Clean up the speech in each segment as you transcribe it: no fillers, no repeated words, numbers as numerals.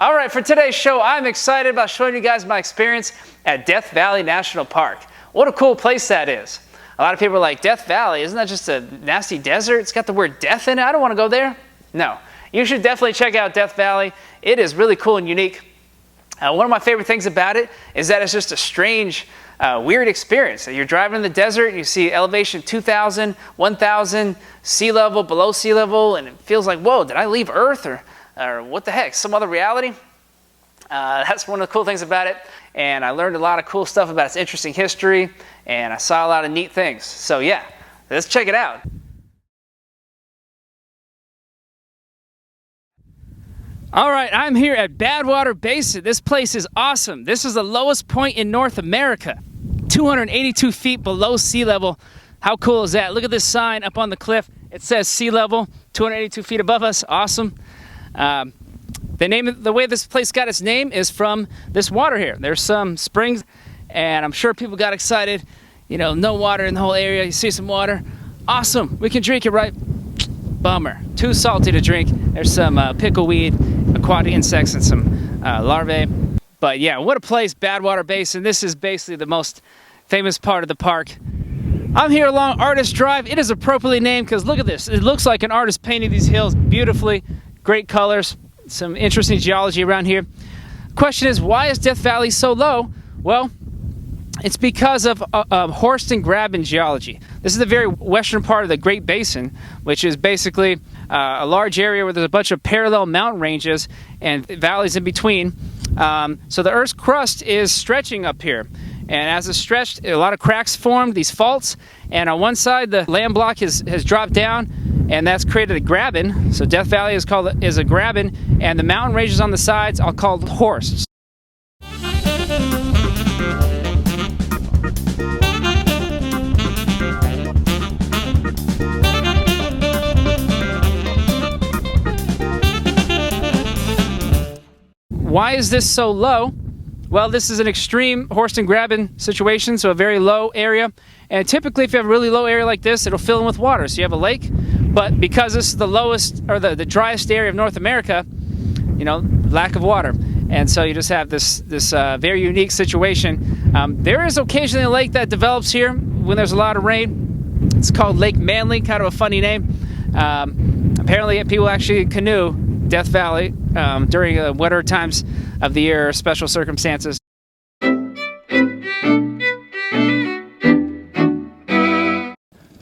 All right, for today's show, I'm excited about showing you guys my experience at Death Valley National Park. What a cool place that is. A lot of people are like, Death Valley, isn't that just a nasty desert? It's got the word death in it. I don't want to go there. No, you should definitely check out Death Valley. It is really cool and unique. One of my favorite things about it is that it's just a strange, weird experience. You're driving in the desert, you see elevation 2,000, 1,000, sea level, below sea level, and it feels like, whoa, did I leave Earth or what the heck, some other reality? That's one of the cool things about it. And I learned a lot of cool stuff about its interesting history, and I saw a lot of neat things. So yeah, let's check it out. All right, I'm here at Badwater Basin. This place is awesome. This is the lowest point in North America, 282 feet below sea level. How cool is that? Look at this sign up on the cliff. It says sea level, 282 feet above us. Awesome. The way this place got its name is from this water here. There's some springs, and I'm sure people got excited. You know, no water in the whole area. You see some water. Awesome. We can drink it, right? Bummer. Too salty to drink. There's some pickleweed, aquatic insects, and some larvae. But yeah, what a place, Badwater Basin. This is basically the most famous part of the park. I'm here along Artist Drive. It is appropriately named because look at this. It looks like an artist painted these hills beautifully. Great colors. Some interesting geology around here. Question is, why is Death Valley so low? Well, it's because of horst and graben geology. This is the very western part of the Great Basin, which is basically a large area where there's a bunch of parallel mountain ranges and valleys in between. So the Earth's crust is stretching up here. And as it's stretched, a lot of cracks formed, these faults. And on one side, the land block has dropped down, and that's created a graben. So Death Valley is a graben, and the mountain ranges on the sides are called horsts. Why is this so low? Well, this is an extreme horst and graben situation, so a very low area. And typically, if you have a really low area like this, it'll fill in with water. So you have a lake, but because this is the lowest or the driest area of North America, you know, lack of water. And so you just have this very unique situation. There is occasionally a lake that develops here when there's a lot of rain. It's called Lake Manly, kind of a funny name. Apparently, people actually canoe Death Valley during wetter times of the year or special circumstances.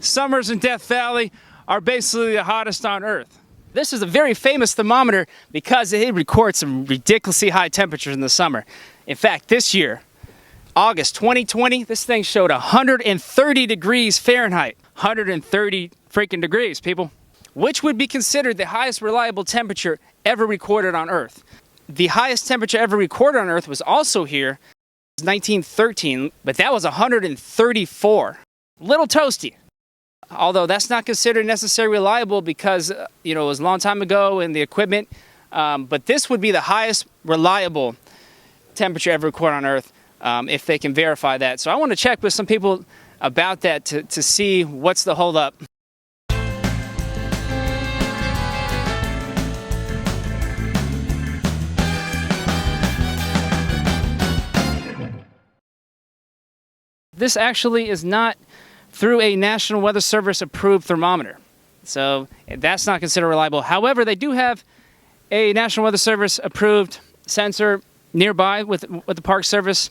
Summers in Death Valley are basically the hottest on Earth. This is a very famous thermometer because it records some ridiculously high temperatures in the summer. In fact, this year, August 2020, this thing showed 130 degrees Fahrenheit. 130 freaking degrees, people. Which would be considered the highest reliable temperature ever recorded on Earth. The highest temperature ever recorded on Earth was also here, 1913, but that was 134. Little toasty. Although that's not considered necessarily reliable because, you know, it was a long time ago and the equipment, but this would be the highest reliable temperature ever recorded on Earth if they can verify that. So I want to check with some people about that to see what's the holdup. This actually is not through a National Weather Service approved thermometer. So that's not considered reliable. However, they do have a National Weather Service approved sensor nearby with the Park Service,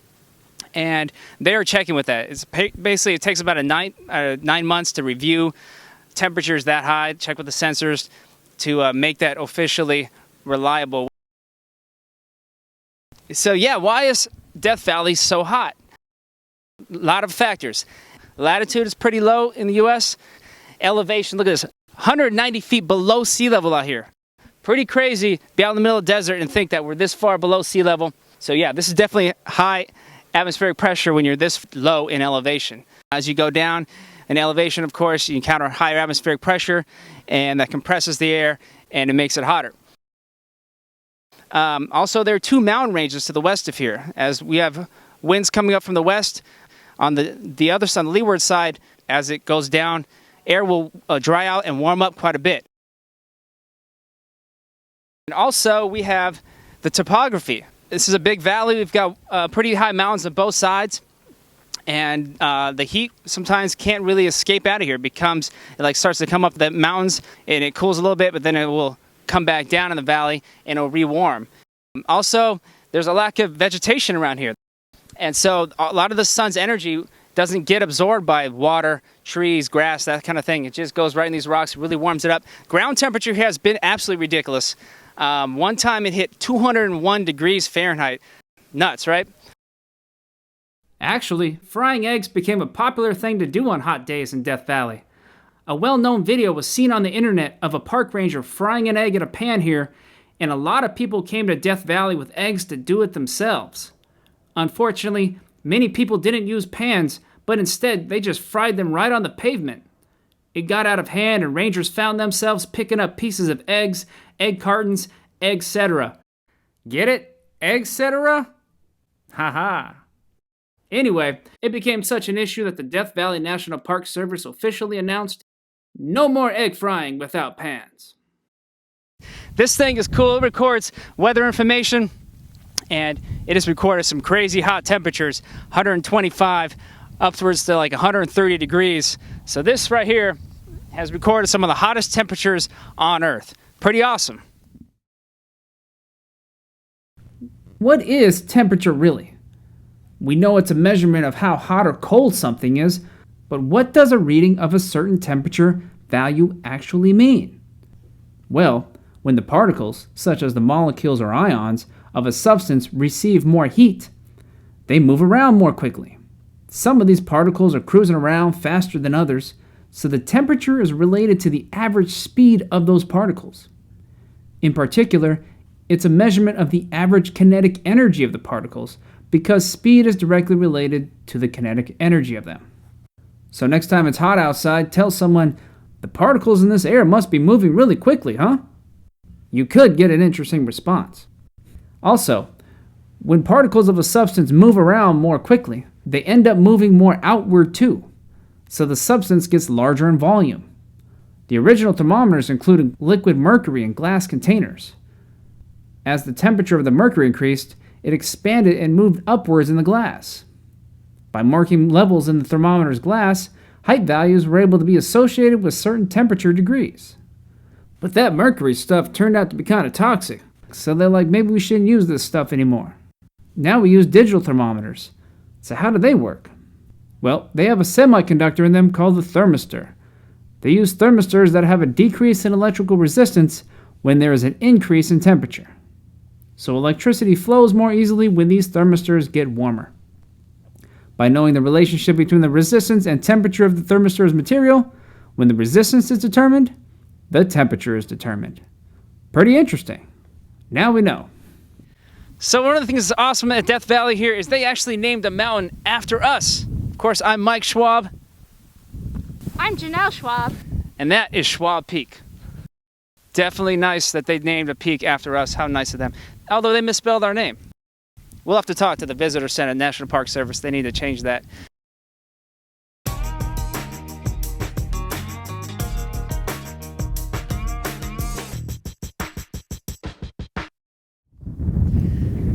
and they are checking with that. It's basically, it takes about 9 months to review temperatures that high, check with the sensors to make that officially reliable. So yeah, why is Death Valley so hot? A lot of factors. Latitude is pretty low in the U.S. Elevation, look at this, 190 feet below sea level out here. Pretty crazy to be out in the middle of the desert and think that we're this far below sea level. So yeah, this is definitely high atmospheric pressure when you're this low in elevation. As you go down in elevation, of course, you encounter higher atmospheric pressure, and that compresses the air and it makes it hotter. Also, there are two mountain ranges to the west of here, as we have winds coming up from the west. On the other side, on the leeward side, as it goes down, air will dry out and warm up quite a bit. And also, we have the topography. This is a big valley. We've got pretty high mountains on both sides. And the heat sometimes can't really escape out of here. It like starts to come up the mountains and it cools a little bit, but then it will come back down in the valley and it'll re-warm. Also, there's a lack of vegetation around here. And so a lot of the sun's energy doesn't get absorbed by water, trees, grass, that kind of thing. It just goes right in these rocks, really warms it up. Ground temperature here has been absolutely ridiculous. One time it hit 201 degrees Fahrenheit. Nuts, right? Actually, frying eggs became a popular thing to do on hot days in Death Valley. A well-known video was seen on the internet of a park ranger frying an egg in a pan here, and a lot of people came to Death Valley with eggs to do it themselves. Unfortunately, many people didn't use pans, but instead they just fried them right on the pavement. It got out of hand and rangers found themselves picking up pieces of eggs, egg cartons, etc. Get it? Egg-cetera? Haha. Anyway, it became such an issue that the Death Valley National Park Service officially announced, no more egg frying without pans. This thing is cool. It records weather information, and it has recorded some crazy hot temperatures, 125 upwards to like 130 degrees. So this right here has recorded some of the hottest temperatures on Earth. Pretty awesome. What is temperature really? We know it's a measurement of how hot or cold something is, but what does a reading of a certain temperature value actually mean? Well, when the particles, such as the molecules or ions, of a substance receive more heat, they move around more quickly. Some of these particles are cruising around faster than others, so the temperature is related to the average speed of those particles. In particular, it's a measurement of the average kinetic energy of the particles, because speed is directly related to the kinetic energy of them. So next time it's hot outside, tell someone, the particles in this air must be moving really quickly, huh? You could get an interesting response. Also, when particles of a substance move around more quickly, they end up moving more outward too, so the substance gets larger in volume. The original thermometers included liquid mercury in glass containers. As the temperature of the mercury increased, it expanded and moved upwards in the glass. By marking levels in the thermometer's glass, height values were able to be associated with certain temperature degrees. But that mercury stuff turned out to be kind of toxic, so they're like, maybe we shouldn't use this stuff anymore. Now we use digital thermometers. So how do they work? Well, they have a semiconductor in them called the thermistor. They use thermistors that have a decrease in electrical resistance when there is an increase in temperature. So electricity flows more easily when these thermistors get warmer. By knowing the relationship between the resistance and temperature of the thermistor's material, when the resistance is determined, the temperature is determined. Pretty interesting. Now we know. So one of the things that's awesome at Death Valley here is they actually named a mountain after us. Of course, I'm Mike Schwab. I'm Jenell Schwab. And that is Schwab Peak. Definitely nice that they named a peak after us. How nice of them. Although they misspelled our name. We'll have to talk to the Visitor Center, National Park Service. They need to change that.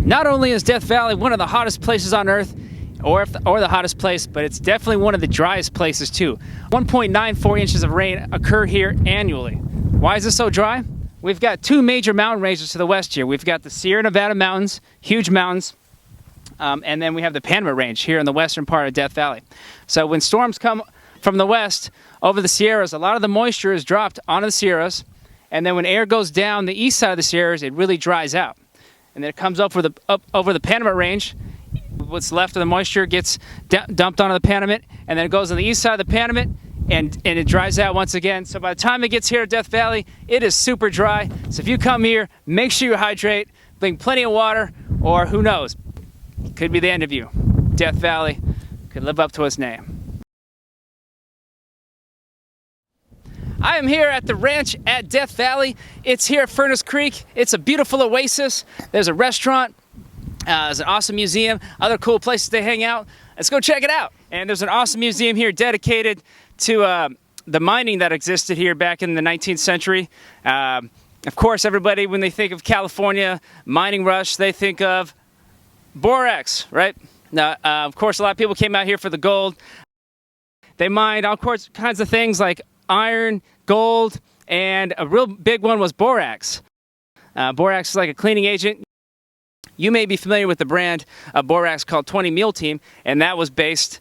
Not only is Death Valley one of the hottest places on Earth, or the hottest place, but it's definitely one of the driest places too. 1.94 inches of rain occur here annually. Why is it so dry? We've got two major mountain ranges to the west here. We've got the Sierra Nevada mountains, huge mountains, and then we have the Panama Range here in the western part of Death Valley. So when storms come from the west over the Sierras, a lot of the moisture is dropped onto the Sierras, and then when air goes down the east side of the Sierras, it really dries out. And then it comes up over the Panama Range. What's left of the moisture gets dumped onto the Panamint, and then it goes on the east side of the Panamint, and it dries out once again. So by the time it gets here at Death Valley, it is super dry. So if you come here, make sure you hydrate, bring plenty of water, or who knows, it could be the end of you. Death Valley could live up to its name. I am here at the ranch at Death Valley. It's here at Furnace Creek. It's a beautiful oasis. There's a restaurant. There's an awesome museum, other cool places to hang out. Let's go check it out. And there's an awesome museum here dedicated to the mining that existed here back in the 19th century. Of course, everybody, when they think of California mining rush, they think of borax, right? Now, of course, a lot of people came out here for the gold. They mined all kinds of things like iron, gold, and a real big one was borax. Borax is like a cleaning agent. You may be familiar with the brand of borax called 20 Mule Team, and that was based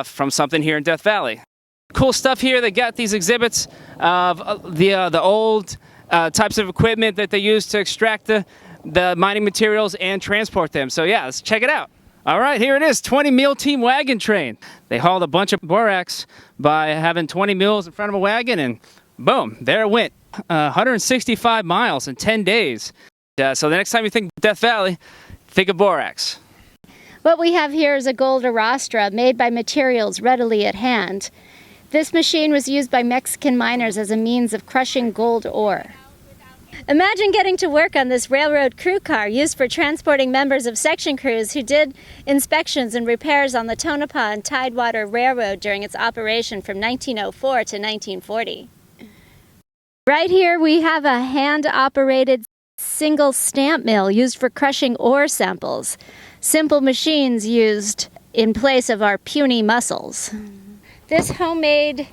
from something here in Death Valley. Cool stuff here. They got these exhibits of the old types of equipment that they use to extract the mining materials and transport them. So yeah, let's check it out. All right, here it is, 20 Mule Team wagon train. They hauled a bunch of borax by having 20 mules in front of a wagon, and boom, there it went. 165 miles in 10 days. So the next time you think Death Valley, think of borax. What we have here is a gold arrastra made by materials readily at hand. This machine was used by Mexican miners as a means of crushing gold ore. Imagine getting to work on this railroad crew car used for transporting members of section crews who did inspections and repairs on the Tonopah and Tidewater Railroad during its operation from 1904 to 1940. Right here we have a hand-operated single stamp mill used for crushing ore samples. Simple machines used in place of our puny muscles. This homemade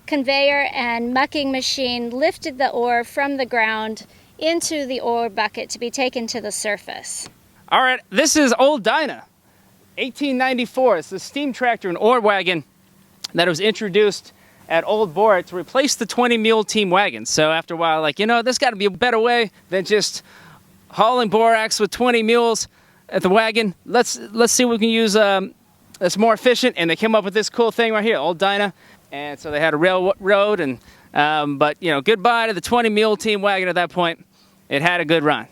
conveyor and mucking machine lifted the ore from the ground into the ore bucket to be taken to the surface. All right, this is Old Dinah, 1894. It's the steam tractor and ore wagon that was introduced at Old Bora to replace the 20 Mule Team wagon. So after a while, like, you know, there's got to be a better way than just hauling borax with 20 mules at the wagon. Let's see what we can use that's more efficient. And they came up with this cool thing right here, Old Dinah. And so they had a railroad, and but you know, goodbye to the 20 Mule Team wagon at that point. It had a good run.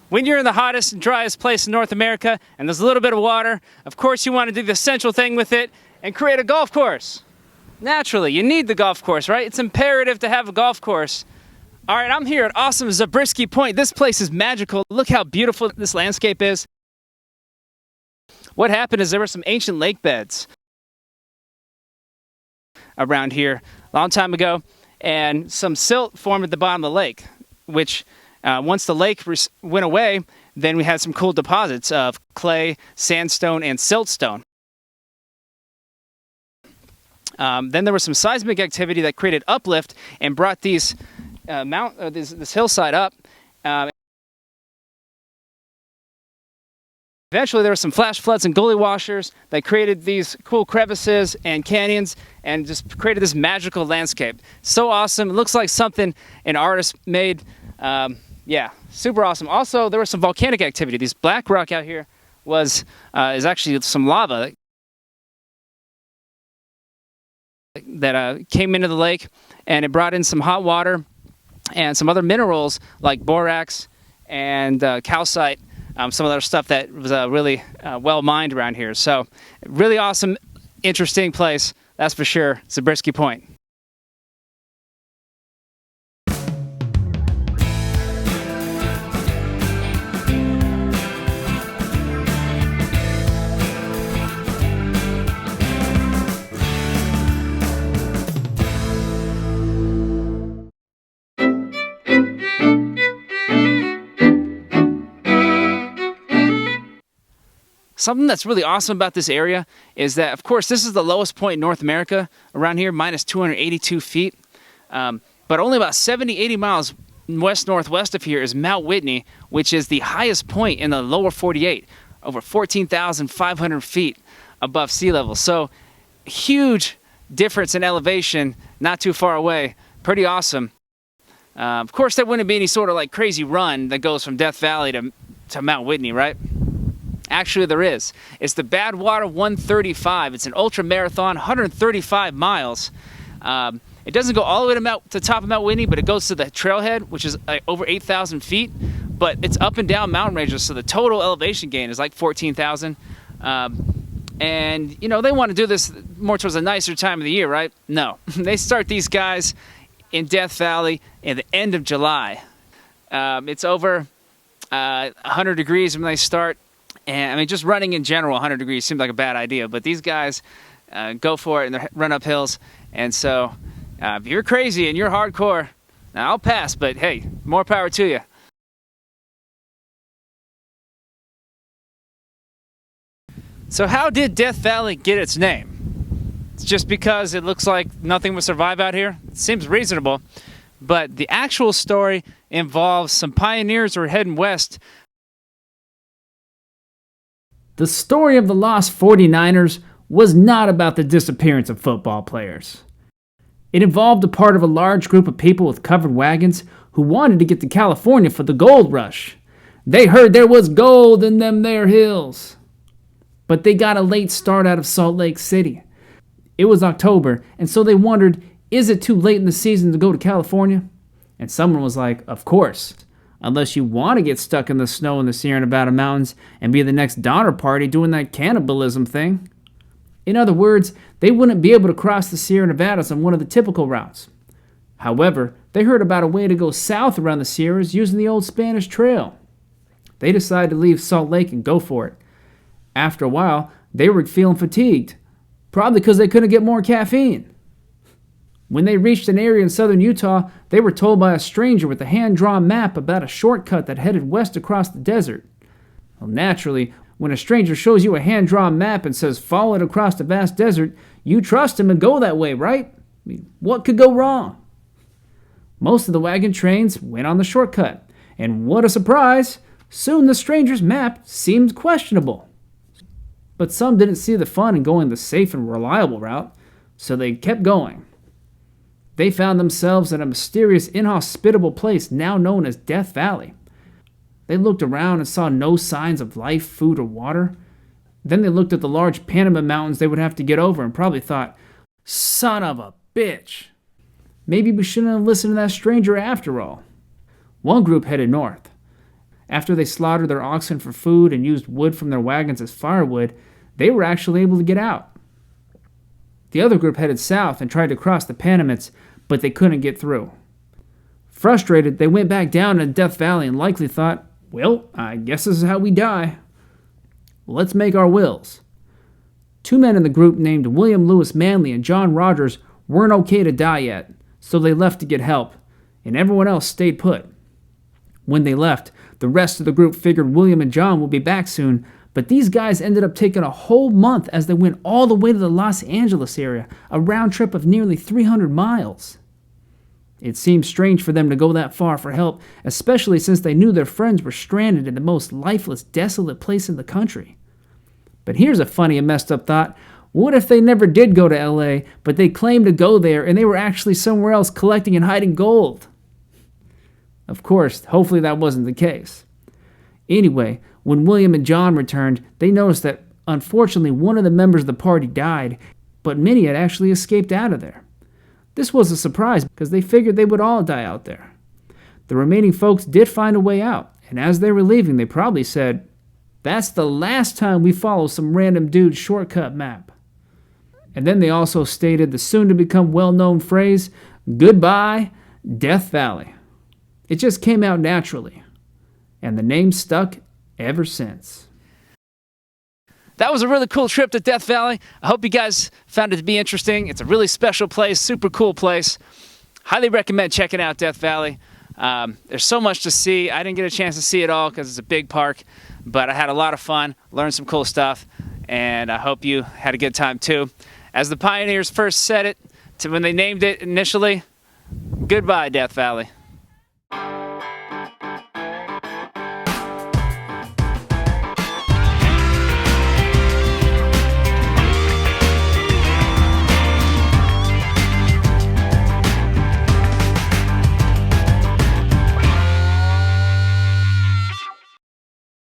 When you're in the hottest and driest place in North America and there's a little bit of water, of course you want to do the essential thing with it and create a golf course. Naturally, you need the golf course, right? It's imperative to have a golf course. All right, I'm here at awesome Zabriskie Point. This place is magical. Look how beautiful this landscape is. What happened is there were some ancient lake beds around here a long time ago, and some silt formed at the bottom of the lake, which once the lake went away, then we had some cool deposits of clay, sandstone, and siltstone. Then there was some seismic activity that created uplift and brought these this hillside up. Eventually there were some flash floods and gully washers that created these cool crevices and canyons and just created this magical landscape. So awesome. It looks like something an artist made. Yeah, super awesome. Also, there was some volcanic activity. This black rock out here is actually some lava that came into the lake, and it brought in some hot water and some other minerals like borax and calcite. Some other stuff that was really well mined around here. So really awesome, interesting place, that's for sure. Zabriskie Point. Something that's really awesome about this area is that, of course, this is the lowest point in North America around here, minus 282 feet. But only about 70, 80 miles west-northwest of here is Mount Whitney, which is the highest point in the lower 48, over 14,500 feet above sea level. So huge difference in elevation, not too far away. Pretty awesome. Of course, there wouldn't be any sort of like crazy run that goes from Death Valley to Mount Whitney, right? Actually, there is. It's the Badwater 135. It's an ultra marathon, 135 miles. It doesn't go all the way to the top of Mount Whitney, but it goes to the trailhead, which is over 8,000 feet. But it's up and down mountain ranges, so the total elevation gain is like 14,000. And, you know, they want to do this more towards a nicer time of the year, right? No. They start these guys in Death Valley at the end of July. It's over 100 degrees when they start. And I mean, just running in general, 100 degrees seemed like a bad idea. But these guys go for it and they run up hills. And so if you're crazy and you're hardcore, Now, I'll pass, but hey, more power to you. So how did Death Valley get its name? It's just because it looks like nothing will survive out here? It seems reasonable. But the actual story involves some pioneers who were heading west. The story of the lost 49ers was not about the disappearance of football players. It involved a part of a large group of people with covered wagons who wanted to get to California for the gold rush. They heard there was gold in them there hills. But they got a late start out of Salt Lake City. It was October, and so they wondered, is it too late in the season to go to California? And someone was like, of course, unless you want to get stuck in the snow in the Sierra Nevada mountains and be the next Donner Party doing that cannibalism thing. In other words, they wouldn't be able to cross the Sierra Nevadas on one of the typical routes. However, they heard about a way to go south around the Sierras using the old Spanish Trail. They decided to leave Salt Lake and go for it. After a while, they were feeling fatigued, probably because they couldn't get more caffeine. When they reached an area in southern Utah, they were told by a stranger with a hand-drawn map about a shortcut that headed west across the desert. Well, naturally, when a stranger shows you a hand-drawn map and says follow it across the vast desert, you trust him and go that way, right? I mean, what could go wrong? Most of the wagon trains went on the shortcut, and what a surprise! Soon the stranger's map seemed questionable. But some didn't see the fun in going the safe and reliable route, so they kept going. They found themselves in a mysterious, inhospitable place now known as Death Valley. They looked around and saw no signs of life, food, or water. Then they looked at the large Panama Mountains they would have to get over and probably thought, son of a bitch. Maybe we shouldn't have listened to that stranger after all. One group headed north. After they slaughtered their oxen for food and used wood from their wagons as firewood, they were actually able to get out. The other group headed south and tried to cross the Panamints, but they couldn't get through. Frustrated, they went back down into Death Valley and likely thought, well, I guess this is how we die. Let's make our wills. Two men in the group named William Lewis Manley and John Rogers weren't okay to die yet, so they left to get help, and everyone else stayed put. When they left, the rest of the group figured William and John would be back soon, but these guys ended up taking a whole month as they went all the way to the Los Angeles area, a round trip of nearly 300 miles. It seemed strange for them to go that far for help, especially since they knew their friends were stranded in the most lifeless, desolate place in the country. But here's a funny and messed up thought. What if they never did go to LA, but they claimed to go there and they were actually somewhere else collecting and hiding gold? Of course, hopefully that wasn't the case. Anyway, when William and John returned, they noticed that unfortunately one of the members of the party died, but many had actually escaped out of there. This was a surprise because they figured they would all die out there. The remaining folks did find a way out, and as they were leaving, they probably said, "That's the last time we follow some random dude's shortcut map." And then they also stated the soon-to-become well-known phrase, "Goodbye, Death Valley." It just came out naturally, and the name stuck ever since. That was a really cool trip to Death Valley. I hope you guys found it to be interesting. It's a really special place, super cool place. Highly recommend checking out Death Valley. There's so much to see. I didn't get a chance to see it all because it's a big park, but I had a lot of fun, learned some cool stuff, and I hope you had a good time too. As the pioneers first said it, when they named it initially, goodbye, Death Valley.